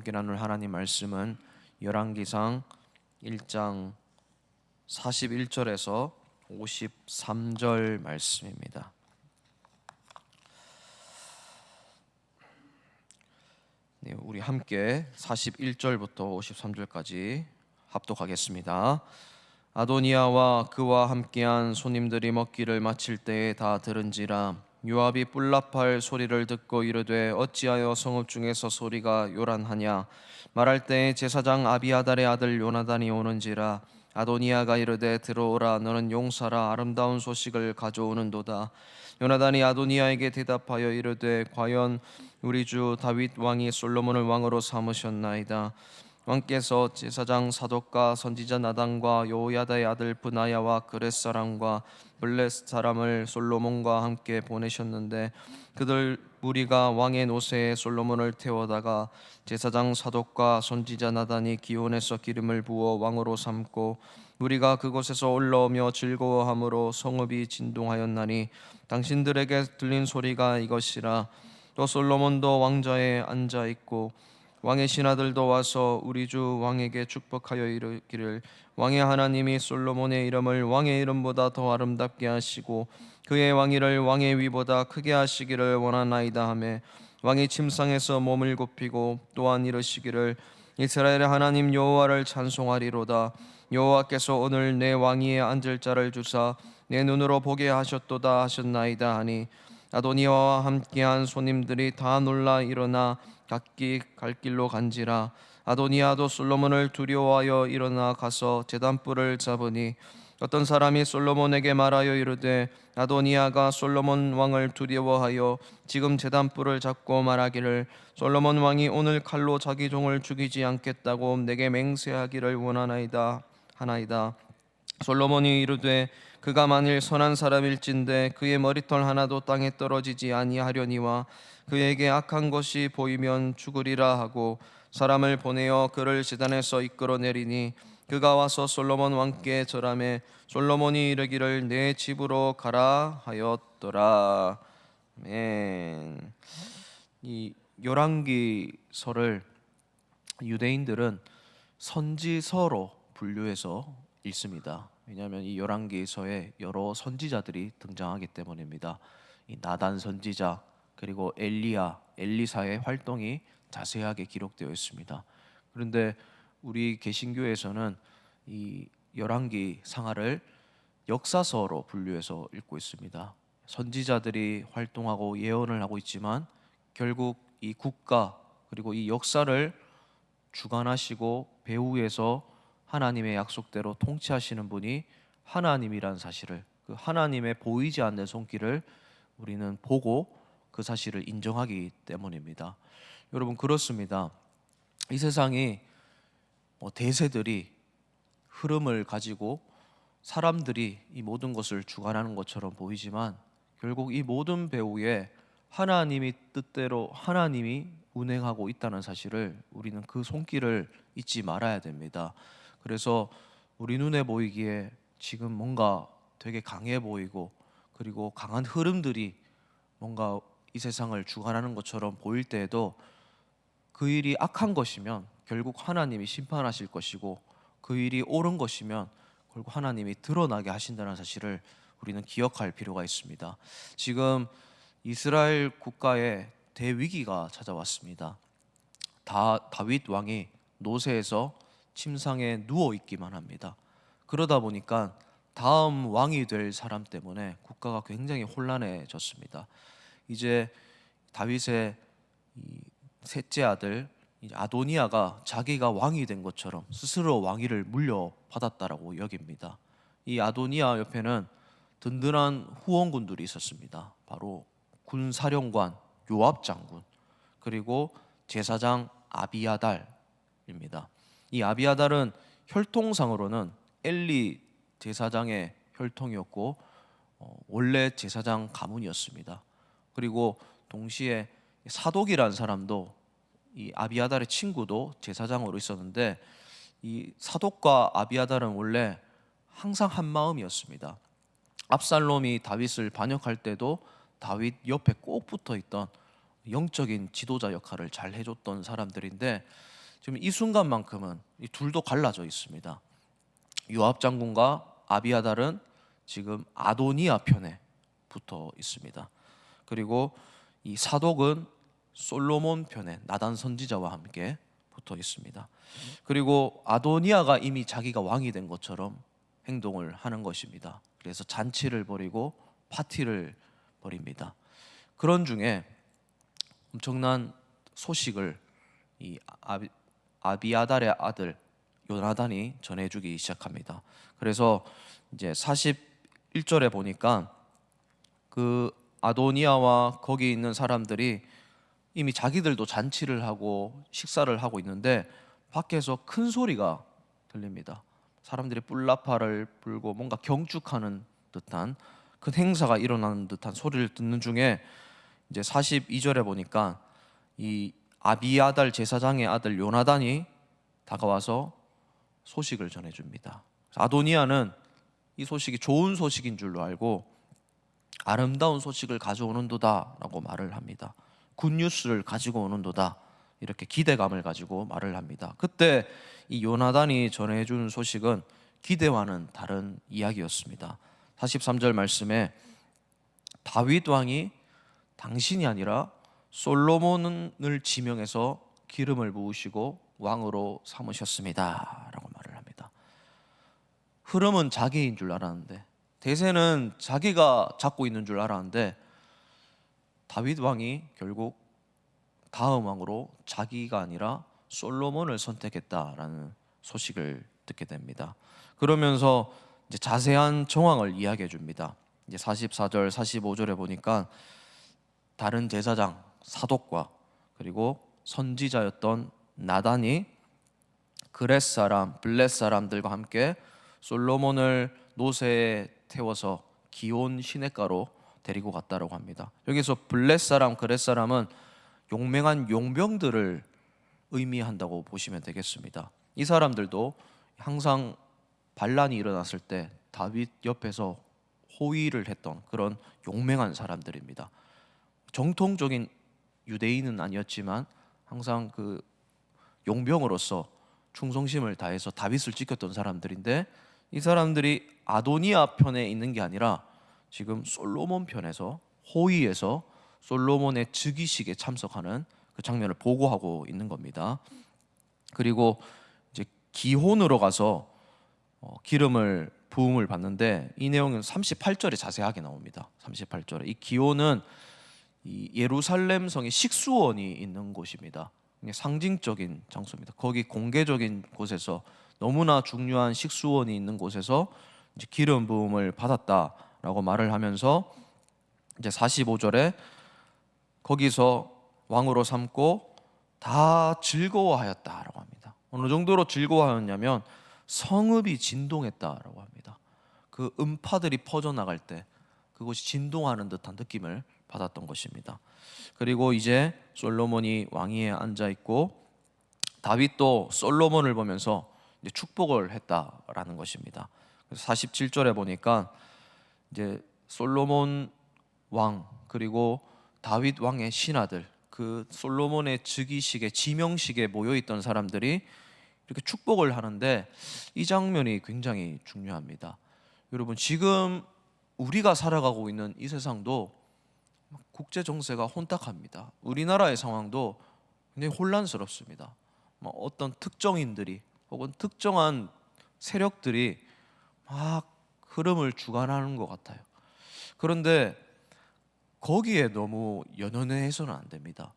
함께 나눌 하나님 말씀은 열왕기상 1장 41절에서 53절 말씀입니다. 네, 우리 함께 41절부터 53절까지 합독하겠습니다. 아도니아와 그와 함께한 손님들이 먹기를 마칠 때에 다 들은지라 요압이 뿔납할 소리를 듣고 이르되 어찌하여 성읍 중에서 소리가 요란하냐 말할 때에 제사장 아비아달의 아들 요나단이 오는지라 아도니아가 이르되 들어오라 너는 용사라 아름다운 소식을 가져오는도다. 요나단이 아도니아에게 대답하여 이르되 과연 우리 주 다윗 왕이 솔로몬을 왕으로 삼으셨나이다. 왕께서 제사장 사독과 선지자 나단과 여호야다의 아들 브나야와 그렛 사람과 블렛 사람을 솔로몬과 함께 보내셨는데 그들 무리가 왕의 노새에 솔로몬을 태워다가 제사장 사독과 선지자 나단이 기온에서 기름을 부어 왕으로 삼고 무리가 그곳에서 올라오며 즐거워함으로 성읍이 진동하였나니 당신들에게 들린 소리가 이것이라. 또 솔로몬도 왕좌에 앉아 있고 왕의 신하들도 와서 우리 주 왕에게 축복하여 이르기를 왕의 하나님이 솔로몬의 이름을 왕의 이름보다 더 아름답게 하시고 그의 왕위를 왕의 위보다 크게 하시기를 원하나이다 하매 왕이 침상에서 몸을 굽히고 또한 이르시기를 이스라엘의 하나님 여호와를 찬송하리로다. 여호와께서 오늘 내 왕위에 앉을 자를 주사 내 눈으로 보게 하셨도다 하셨나이다 하니 아도니아와 함께한 손님들이 다 놀라 일어나 각기 갈 길로 간지라. 아도니아도 솔로몬을 두려워하여 일어나 가서 제단불을 잡으니 어떤 사람이 솔로몬에게 말하여 이르되 아도니아가 솔로몬 왕을 두려워하여 지금 제단불을 잡고 말하기를 솔로몬 왕이 오늘 칼로 자기 종을 죽이지 않겠다고 내게 맹세하기를 원하나이다 하나이다. 솔로몬이 이르되 그가 만일 선한 사람일진데 그의 머리털 하나도 땅에 떨어지지 아니하려니와 그에게 악한 것이 보이면 죽으리라 하고 사람을 보내어 그를 제단에서 이끌어내리니 그가 와서 솔로몬 왕께 절하매 솔로몬이 이르기를 내 집으로 가라 하였더라. 아멘. 이 열왕기서를 유대인들은 선지서로 분류해서 읽습니다. 왜냐하면 이 열왕기서에 여러 선지자들이 등장하기 때문입니다. 이 나단 선지자 그리고 엘리야, 엘리사의 활동이 자세하게 기록되어 있습니다. 그런데 우리 개신교에서는 이 열왕기 상하를 역사서로 분류해서 읽고 있습니다. 선지자들이 활동하고 예언을 하고 있지만 결국 이 국가 그리고 이 역사를 주관하시고 배후에서 하나님의 약속대로 통치하시는 분이 하나님이란 사실을, 그 하나님의 보이지 않는 손길을 우리는 보고 그 사실을 인정하기 때문입니다. 여러분 그렇습니다. 이 세상이 대세들이 흐름을 가지고 사람들이 이 모든 것을 주관하는 것처럼 보이지만 결국 이 모든 배후에 하나님이 뜻대로 하나님이 운행하고 있다는 사실을 우리는 그 손길을 잊지 말아야 됩니다. 그래서 우리 눈에 보이기에 지금 뭔가 되게 강해 보이고 그리고 강한 흐름들이 뭔가 이 세상을 주관하는 것처럼 보일 때에도 그 일이 악한 것이면 결국 하나님이 심판하실 것이고 그 일이 옳은 것이면 결국 하나님이 드러나게 하신다는 사실을 우리는 기억할 필요가 있습니다. 지금 이스라엘 국가에 대위기가 찾아왔습니다. 다윗 왕이 노새에서 침상에 누워 있기만 합니다. 그러다 보니까 다음 왕이 될 사람 때문에 국가가 굉장히 혼란해졌습니다. 이제 다윗의 셋째 아들 아도니아가 자기가 왕이 된 것처럼 스스로 왕위를 물려받았다라고 여깁니다. 이 아도니아 옆에는 든든한 후원군들이 있었습니다. 바로 군사령관 요압 장군 그리고 제사장 아비아달입니다. 이 아비아달은 혈통상으로는 엘리 제사장의 혈통이었고 원래 제사장 가문이었습니다. 그리고 동시에 사독이라는 사람도 이 아비아달의 친구도 제사장으로 있었는데 이 사독과 아비아달은 원래 항상 한 마음이었습니다. 압살롬이 다윗을 반역할 때도 다윗 옆에 꼭 붙어 있던 영적인 지도자 역할을 잘 해줬던 사람들인데 지금 이 순간만큼은 이 둘도 갈라져 있습니다. 요압 장군과 아비아달은 지금 아도니아 편에 붙어 있습니다. 그리고 이 사독은 솔로몬 편에 나단 선지자와 함께 붙어 있습니다. 그리고 아도니아가 이미 자기가 왕이 된 것처럼 행동을 하는 것입니다. 그래서 잔치를 벌이고 파티를 벌입니다. 그런 중에 엄청난 소식을 이 아비아달의 아들 요나단이 전해주기 시작합니다. 그래서 이제 41절에 보니까 그 아도니아와 거기 있는 사람들이 이미 자기들도 잔치를 하고 식사를 하고 있는데 밖에서 큰 소리가 들립니다. 사람들이 뿔나파를 불고 뭔가 경축하는 듯한 큰 행사가 일어나는 듯한 소리를 듣는 중에 이제 42절에 보니까 이 아비아달 제사장의 아들 요나단이 다가와서 소식을 전해줍니다. 아도니아는 이 소식이 좋은 소식인 줄로 알고 아름다운 소식을 가져오는도다 라고 말을 합니다. 굿뉴스를 가지고 오는도다, 이렇게 기대감을 가지고 말을 합니다. 그때 이 요나단이 전해준 소식은 기대와는 다른 이야기였습니다. 43절 말씀에 다윗 왕이 당신이 아니라 솔로몬을 지명해서 기름을 부으시고 왕으로 삼으셨습니다 라고 말을 합니다. 흐름은 자기인 줄 알았는데, 대세는 자기가 잡고 있는 줄 알았는데, 다윗 왕이 결국 다음 왕으로 자기가 아니라 솔로몬을 선택했다라는 소식을 듣게 됩니다. 그러면서 이제 자세한 정황을 이야기해 줍니다. 이제 44절, 45절에 보니까 다른 제사장 사독과 그리고 선지자였던 나단이 그렛 사람, 블렛 사람들과 함께 솔로몬을 노새에 태워서 기온 시냇가로 데리고 갔다라고 합니다. 여기서 블렛 사람, 그렛 사람은 용맹한 용병들을 의미한다고 보시면 되겠습니다. 이 사람들도 항상 반란이 일어났을 때 다윗 옆에서 호위를 했던 그런 용맹한 사람들입니다. 정통적인 유대인은 아니었지만 항상 그 용병으로서 충성심을 다해서 다윗을 지켰던 사람들인데, 이 사람들이 아도니아 편에 있는 게 아니라 지금 솔로몬 편에서 호위에서 솔로몬의 즉위식에 참석하는 그 장면을 보고하고 있는 겁니다. 그리고 이제 기혼으로 가서 기름을 부음을 받는데, 이 내용은 38절에 자세하게 나옵니다. 38절에 이 기혼은 이 예루살렘 성의 식수원이 있는 곳입니다. 상징적인 장소입니다. 거기 공개적인 곳에서, 너무나 중요한 식수원이 있는 곳에서 이제 기름 부음을 받았다라고 말을 하면서 이제 45절에 거기서 왕으로 삼고 다 즐거워하였다라고 합니다. 어느 정도로 즐거워하였냐면 성읍이 진동했다라고 합니다. 그 음파들이 퍼져나갈 때 그곳이 진동하는 듯한 느낌을 받았던 것입니다. 그리고 이제 솔로몬이 왕위에 앉아 있고 다윗도 솔로몬을 보면서 이제 축복을 했다라는 것입니다. 그래서 47절에 보니까 이제 솔로몬 왕 그리고 다윗 왕의 신하들, 그 솔로몬의 즉위식에 지명식에 모여 있던 사람들이 이렇게 축복을 하는데, 이 장면이 굉장히 중요합니다. 여러분, 지금 우리가 살아가고 있는 이 세상도 국제 정세가 혼탁합니다. 우리나라의 상황도 굉장히 혼란스럽습니다. 어떤 특정인들이 혹은 특정한 세력들이 막 흐름을 주관하는 것 같아요. 그런데 거기에 너무 연연해서는 안 됩니다.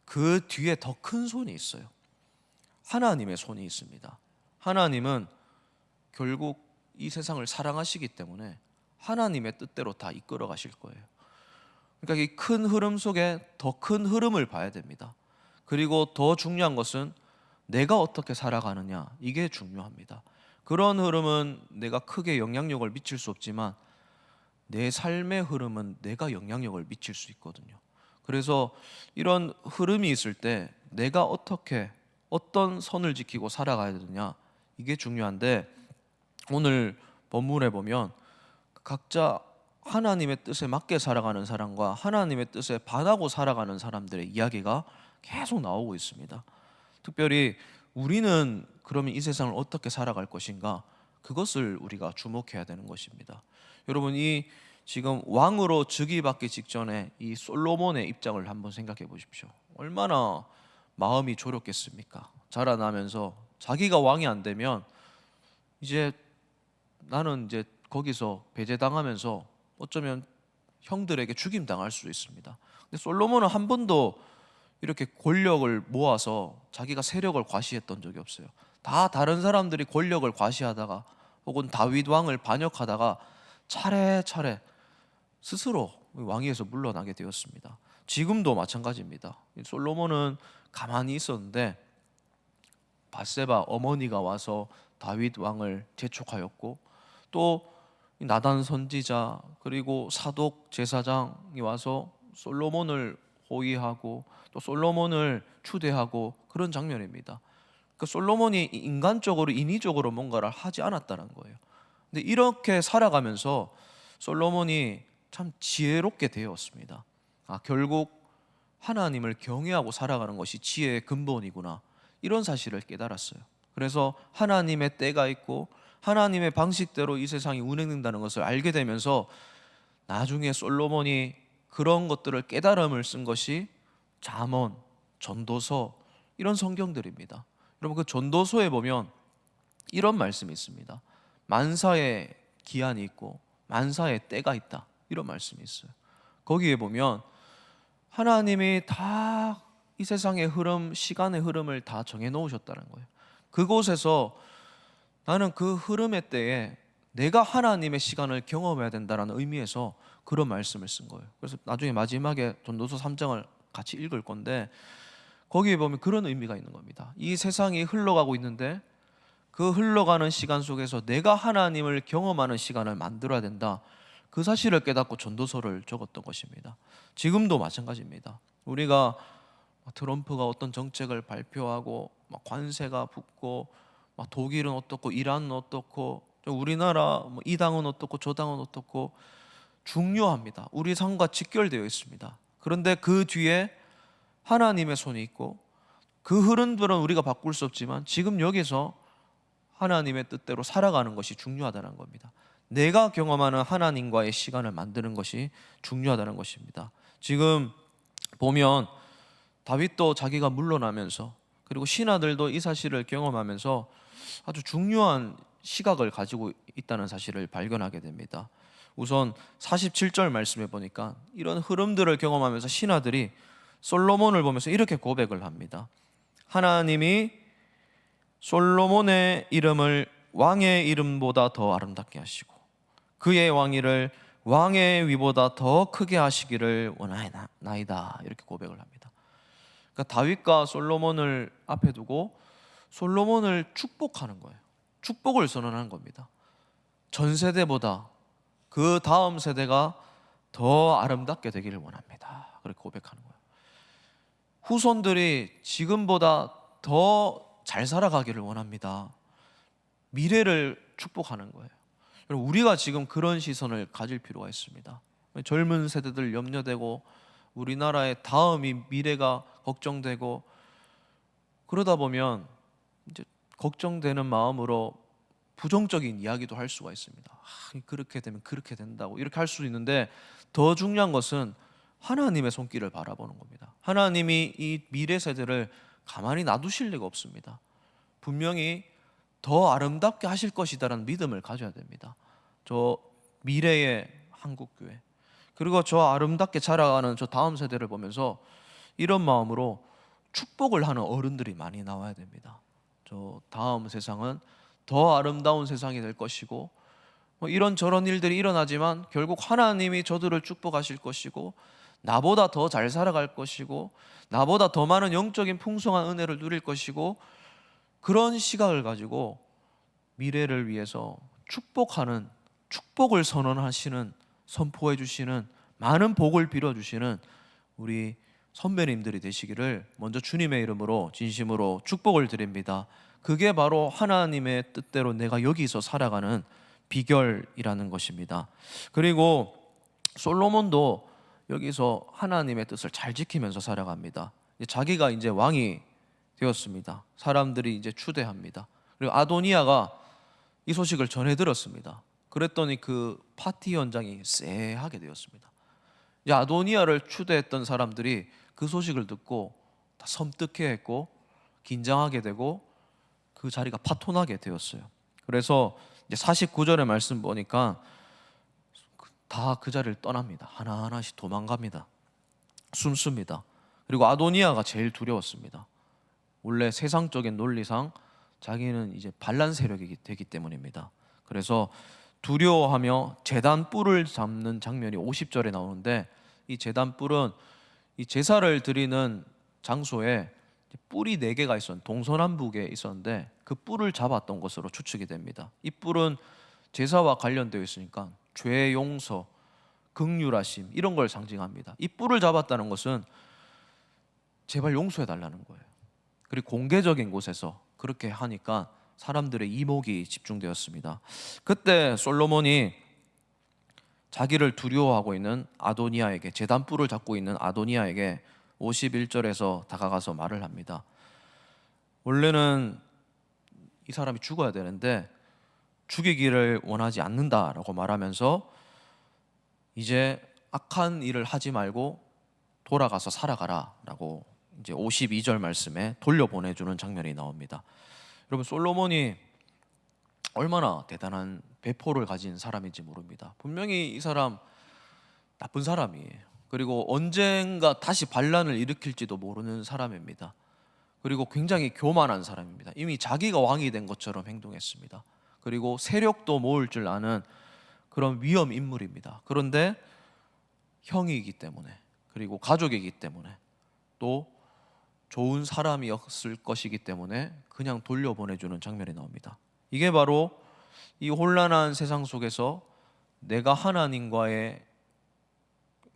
그 뒤에 더 큰 손이 있어요. 하나님의 손이 있습니다. 하나님은 결국 이 세상을 사랑하시기 때문에 하나님의 뜻대로 다 이끌어 가실 거예요. 그러니까 이 큰 흐름 속에 더 큰 흐름을 봐야 됩니다. 그리고 더 중요한 것은 내가 어떻게 살아가느냐, 이게 중요합니다. 그런 흐름은 내가 크게 영향력을 미칠 수 없지만 내 삶의 흐름은 내가 영향력을 미칠 수 있거든요. 그래서 이런 흐름이 있을 때 내가 어떻게 어떤 선을 지키고 살아가야 되느냐, 이게 중요한데, 오늘 본문에 보면 각자 하나님의 뜻에 맞게 살아가는 사람과 하나님의 뜻에 반하고 살아가는 사람들의 이야기가 계속 나오고 있습니다. 특별히 우리는 그러면 이 세상을 어떻게 살아갈 것인가, 그것을 우리가 주목해야 되는 것입니다. 여러분, 이 지금 왕으로 즉위받기 직전에 이 솔로몬의 입장을 한번 생각해 보십시오. 얼마나 마음이 졸였겠습니까? 자라나면서 자기가 왕이 안 되면 이제 나는 이제 거기서 배제당하면서 어쩌면 형들에게 죽임 당할 수도 있습니다. 근데 솔로몬은 한 번도 이렇게 권력을 모아서 자기가 세력을 과시했던 적이 없어요. 다 다른 사람들이 권력을 과시하다가 혹은 다윗 왕을 반역하다가 차례차례 스스로 왕위에서 물러나게 되었습니다. 지금도 마찬가지입니다. 솔로몬은 가만히 있었는데 밧세바 어머니가 와서 다윗 왕을 재촉하였고, 또 나단 선지자 그리고 사독 제사장이 와서 솔로몬을 호위하고 또 솔로몬을 추대하고 그런 장면입니다. 그러니까 솔로몬이 인간적으로 인위적으로 뭔가를 하지 않았다는 거예요. 근데 이렇게 살아가면서 솔로몬이 참 지혜롭게 되었습니다. 결국 하나님을 경외하고 살아가는 것이 지혜의 근본이구나, 이런 사실을 깨달았어요. 그래서 하나님의 때가 있고 하나님의 방식대로 이 세상이 운행된다는 것을 알게 되면서 나중에 솔로몬이 그런 것들을 깨달음을 쓴 것이 잠언, 전도서, 이런 성경들입니다. 여러분, 그 전도서에 보면 이런 말씀이 있습니다. 만사의 기한이 있고 만사의 때가 있다, 이런 말씀이 있어요. 거기에 보면 하나님이 다 이 세상의 흐름, 시간의 흐름을 다 정해 놓으셨다는 거예요. 그곳에서 나는 그 흐름의 때에 내가 하나님의 시간을 경험해야 된다는 의미에서 그런 말씀을 쓴 거예요. 그래서 나중에 마지막에 전도서 3장을 같이 읽을 건데, 거기에 보면 그런 의미가 있는 겁니다. 이 세상이 흘러가고 있는데 그 흘러가는 시간 속에서 내가 하나님을 경험하는 시간을 만들어야 된다, 그 사실을 깨닫고 전도서를 적었던 것입니다. 지금도 마찬가지입니다. 우리가 트럼프가 어떤 정책을 발표하고 관세가 붙고 독일은 어떻고 이란은 어떻고 우리나라 이 당은 어떻고 저 당은 어떻고 중요합니다. 우리 삶과 직결되어 있습니다. 그런데 그 뒤에 하나님의 손이 있고 그 흐름들은 우리가 바꿀 수 없지만 지금 여기서 하나님의 뜻대로 살아가는 것이 중요하다는 겁니다. 내가 경험하는 하나님과의 시간을 만드는 것이 중요하다는 것입니다. 지금 보면 다윗도 자기가 물러나면서 그리고 신하들도 이 사실을 경험하면서 아주 중요한 시각을 가지고 있다는 사실을 발견하게 됩니다. 우선 47절 말씀에 보니까 이런 흐름들을 경험하면서 신하들이 솔로몬을 보면서 이렇게 고백을 합니다. 하나님이 솔로몬의 이름을 왕의 이름보다 더 아름답게 하시고 그의 왕위를 왕의 위보다 더 크게 하시기를 원하나이다, 이렇게 고백을 합니다. 그러니까 다윗과 솔로몬을 앞에 두고 솔로몬을 축복하는 거예요. 축복을 선언하는 겁니다. 전 세대보다 그 다음 세대가 더 아름답게 되기를 원합니다, 그렇게 고백하는 거예요. 후손들이 지금보다 더 잘 살아가기를 원합니다. 미래를 축복하는 거예요. 우리가 지금 그런 시선을 가질 필요가 있습니다. 젊은 세대들 염려되고 우리나라의 다음이 미래가 걱정되고 그러다 보면 이제 걱정되는 마음으로 부정적인 이야기도 할 수가 있습니다. 그렇게 되면 그렇게 된다고 이렇게 할 수 있는데, 더 중요한 것은 하나님의 손길을 바라보는 겁니다. 하나님이 이 미래 세대를 가만히 놔두실 리가 없습니다. 분명히 더 아름답게 하실 것이다라는 믿음을 가져야 됩니다. 저 미래의 한국교회, 그리고 저 아름답게 자라가는 저 다음 세대를 보면서 이런 마음으로 축복을 하는 어른들이 많이 나와야 됩니다. 저 다음 세상은 더 아름다운 세상이 될 것이고 이런저런 일들이 일어나지만 결국 하나님이 저들을 축복하실 것이고 나보다 더 잘 살아갈 것이고 나보다 더 많은 영적인 풍성한 은혜를 누릴 것이고, 그런 시각을 가지고 미래를 위해서 축복하는, 축복을 선언하시는, 선포해 주시는, 많은 복을 빌어 주시는 우리 선배님들이 되시기를 먼저 주님의 이름으로 진심으로 축복을 드립니다. 그게 바로 하나님의 뜻대로 내가 여기서 살아가는 비결이라는 것입니다. 그리고 솔로몬도 여기서 하나님의 뜻을 잘 지키면서 살아갑니다. 자기가 이제 왕이 되었습니다. 사람들이 이제 추대합니다. 그리고 아도니아가 이 소식을 전해 들었습니다. 그랬더니 그 파티 현장이 쎄하게 되었습니다. 이제 아도니아를 추대했던 사람들이 그 소식을 듣고 다 섬뜩해했고 긴장하게 되고 그 자리가 파토나게 되었어요. 그래서 이제 49절의 말씀 보니까 다 그 자리를 떠납니다. 하나하나씩 도망갑니다. 숨습니다. 그리고 아도니아가 제일 두려웠습니다. 원래 세상적인 논리상 자기는 이제 반란 세력이 되기 때문입니다. 그래서 두려워하며 제단 뿔을 잡는 장면이 50절에 나오는데, 이 제단 뿔은 이 제사를 드리는 장소에 뿔이 4개가 있었는데, 동서남북에 있었는데 그 뿔을 잡았던 것으로 추측이 됩니다. 이 뿔은 제사와 관련되어 있으니까 죄 용서, 긍휼하심 이런 걸 상징합니다. 이 뿔을 잡았다는 것은 제발 용서해 달라는 거예요. 그리고 공개적인 곳에서 그렇게 하니까 사람들의 이목이 집중되었습니다. 그때 솔로몬이 자기를 두려워하고 있는 아도니아에게, 제단 뿔을 잡고 있는 아도니아에게 51절에서 다가가서 말을 합니다. 원래는 이 사람이 죽어야 되는데 죽이기를 원하지 않는다라고 말하면서 이제 악한 일을 하지 말고 돌아가서 살아가라 라고 이제 52절 말씀에 돌려보내주는 장면이 나옵니다. 여러분, 솔로몬이 얼마나 대단한 배포를 가진 사람인지 모릅니다. 분명히 이 사람 나쁜 사람이에요. 그리고 언젠가 다시 반란을 일으킬지도 모르는 사람입니다. 그리고 굉장히 교만한 사람입니다. 이미 자기가 왕이 된 것처럼 행동했습니다. 그리고 세력도 모을 줄 아는 그런 위험 인물입니다. 그런데 형이기 때문에, 그리고 가족이기 때문에, 또 좋은 사람이었을 것이기 때문에 그냥 돌려보내주는 장면이 나옵니다. 이게 바로 이 혼란한 세상 속에서 내가 하나님과의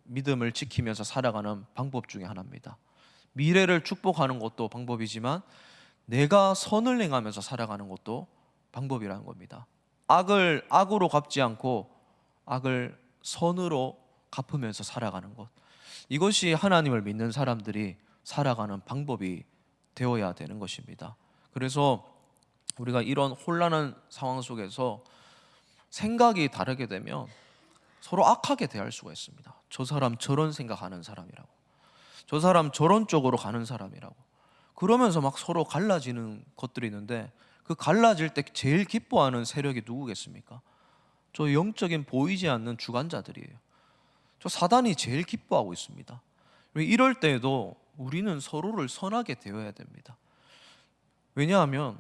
믿음을 지키면서 살아가는 방법 중에 하나입니다. 미래를 축복하는 것도 방법이지만 내가 선을 행하면서 살아가는 것도 방법이라는 겁니다. 악을 악으로 갚지 않고 악을 선으로 갚으면서 살아가는 것, 이것이 하나님을 믿는 사람들이 살아가는 방법이 되어야 되는 것입니다. 그래서 우리가 이런 혼란한 상황 속에서 생각이 다르게 되면 서로 악하게 대할 수가 있습니다. 저 사람 저런 생각하는 사람이라고, 저 사람 저런 쪽으로 가는 사람이라고, 그러면서 막 서로 갈라지는 것들이 있는데, 그 갈라질 때 제일 기뻐하는 세력이 누구겠습니까? 저 영적인 보이지 않는 주관자들이에요. 저 사단이 제일 기뻐하고 있습니다. 이럴 때에도 우리는 서로를 선하게 대해야 됩니다. 왜냐하면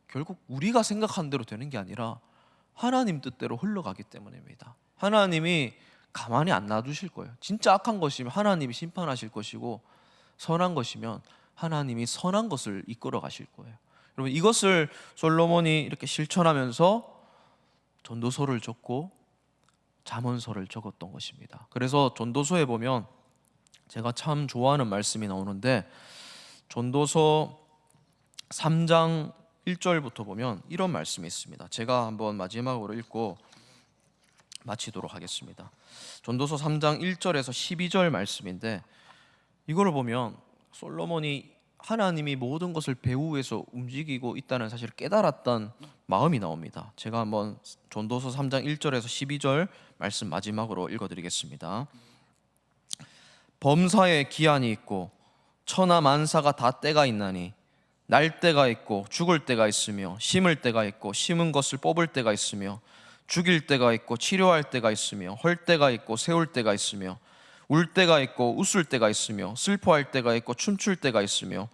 결국 우리가 생각한 대로 되는 게 아니라 하나님 뜻대로 흘러가기 때문입니다. 하나님이 가만히 안 놔두실 거예요. 진짜 악한 것이면 하나님이 심판하실 것이고, 선한 것이면 하나님이 선한 것을 이끌어 가실 거예요. 여러분, 이것을 솔로몬이 이렇게 실천하면서 전도서를 적고 잠언서를 적었던 것입니다. 그래서 전도서에 보면 제가 참 좋아하는 말씀이 나오는데, 전도서 3장 1절부터 보면 이런 말씀이 있습니다. 제가 한번 마지막으로 읽고 마치도록 하겠습니다. 전도서 3장 1절에서 12절 말씀인데, 이거를 보면 솔로몬이 하나님이 모든 것을 배후에서 움직이고 있다는 사실을 깨달았던 마음이 나옵니다. 제가 한번 전도서 3장 1절에서 12절 말씀 마지막으로 읽어드리겠습니다. 범사에 기한이 있고 천하 만사가 다 때가 있나니, 날 때가 있고 죽을 때가 있으며, 심을 때가 있고 심은 것을 뽑을 때가 있으며, 죽일 때가 있고 치료할 때가 있으며, 헐 때가 있고 세울 때가 있으며, 울 때가 있고 웃을 때가 있으며, 슬퍼할 때가 있고 춤출 때가 있으며,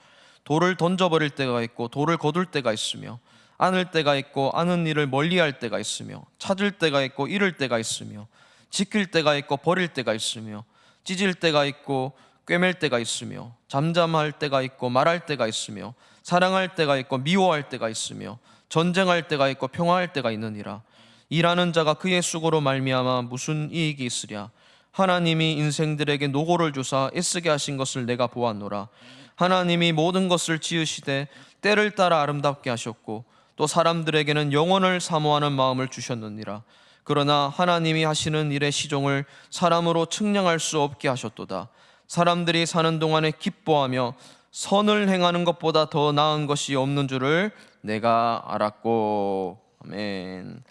돌을 던져버릴 때가 있고 돌을 거둘 때가 있으며, 안을 때가 있고 아는 일을 멀리할 때가 있으며, 찾을 때가 있고 잃을 때가 있으며, 지킬 때가 있고 버릴 때가 있으며, 찢을 때가 있고 꿰맬 때가 있으며, 잠잠할 때가 있고 말할 때가 있으며, 사랑할 때가 있고 미워할 때가 있으며, 전쟁할 때가 있고 평화할 때가 있느니라. 일하는 자가 그의 수고로 말미암아 무슨 이익이 있으랴. 하나님이 인생들에게 노고를 주사 애쓰게 하신 것을 내가 보았노라. 하나님이 모든 것을 지으시되 때를 따라 아름답게 하셨고, 또 사람들에게는 영원을 사모하는 마음을 주셨느니라. 그러나 하나님이 하시는 일의 시종을 사람으로 측량할 수 없게 하셨도다. 사람들이 사는 동안에 기뻐하며 선을 행하는 것보다 더 나은 것이 없는 줄을 내가 알았고. 아멘.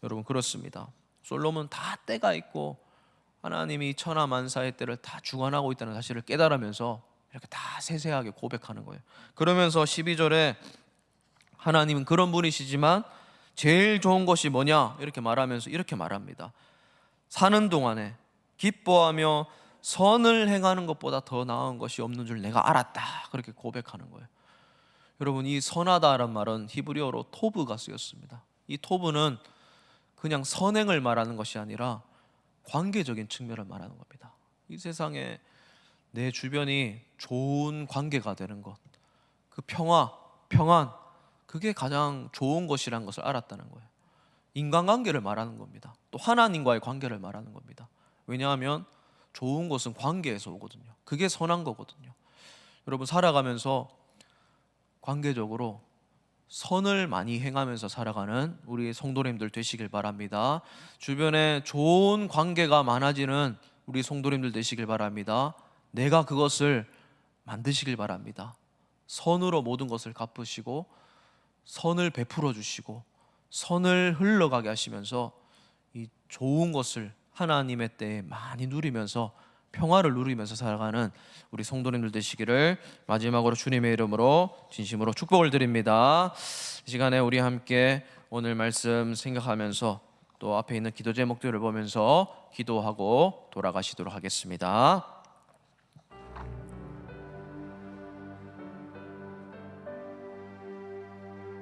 여러분, 그렇습니다. 솔로몬 다 때가 있고 하나님이 천하 만사의 때를 다 주관하고 있다는 사실을 깨달으면서 이렇게 다 세세하게 고백하는 거예요. 그러면서 12절에 하나님은 그런 분이시지만 제일 좋은 것이 뭐냐 이렇게 말하면서 이렇게 말합니다. 사는 동안에 기뻐하며 선을 행하는 것보다 더 나은 것이 없는 줄 내가 알았다, 그렇게 고백하는 거예요. 여러분, 이 선하다라는 말은 히브리어로 토브가 쓰였습니다. 이 토브는 그냥 선행을 말하는 것이 아니라 관계적인 측면을 말하는 겁니다. 이 세상에 내 주변이 좋은 관계가 되는 것, 그 평화, 평안, 그게 가장 좋은 것이라는 것을 알았다는 거예요. 인간관계를 말하는 겁니다. 또 하나님과의 관계를 말하는 겁니다. 왜냐하면 좋은 것은 관계에서 오거든요. 그게 선한 거거든요. 여러분, 살아가면서 관계적으로 선을 많이 행하면서 살아가는 우리 성도님들 되시길 바랍니다. 주변에 좋은 관계가 많아지는 우리 성도님들 되시길 바랍니다. 내가 그것을 만드시길 바랍니다. 선으로 모든 것을 갚으시고 선을 베풀어 주시고 선을 흘러가게 하시면서 이 좋은 것을 하나님의 때에 많이 누리면서 평화를 누리면서 살아가는 우리 성도님들 되시기를 마지막으로 주님의 이름으로 진심으로 축복을 드립니다. 이 시간에 우리 함께 오늘 말씀 생각하면서 또 앞에 있는 기도 제목들을 보면서 기도하고 돌아가시도록 하겠습니다.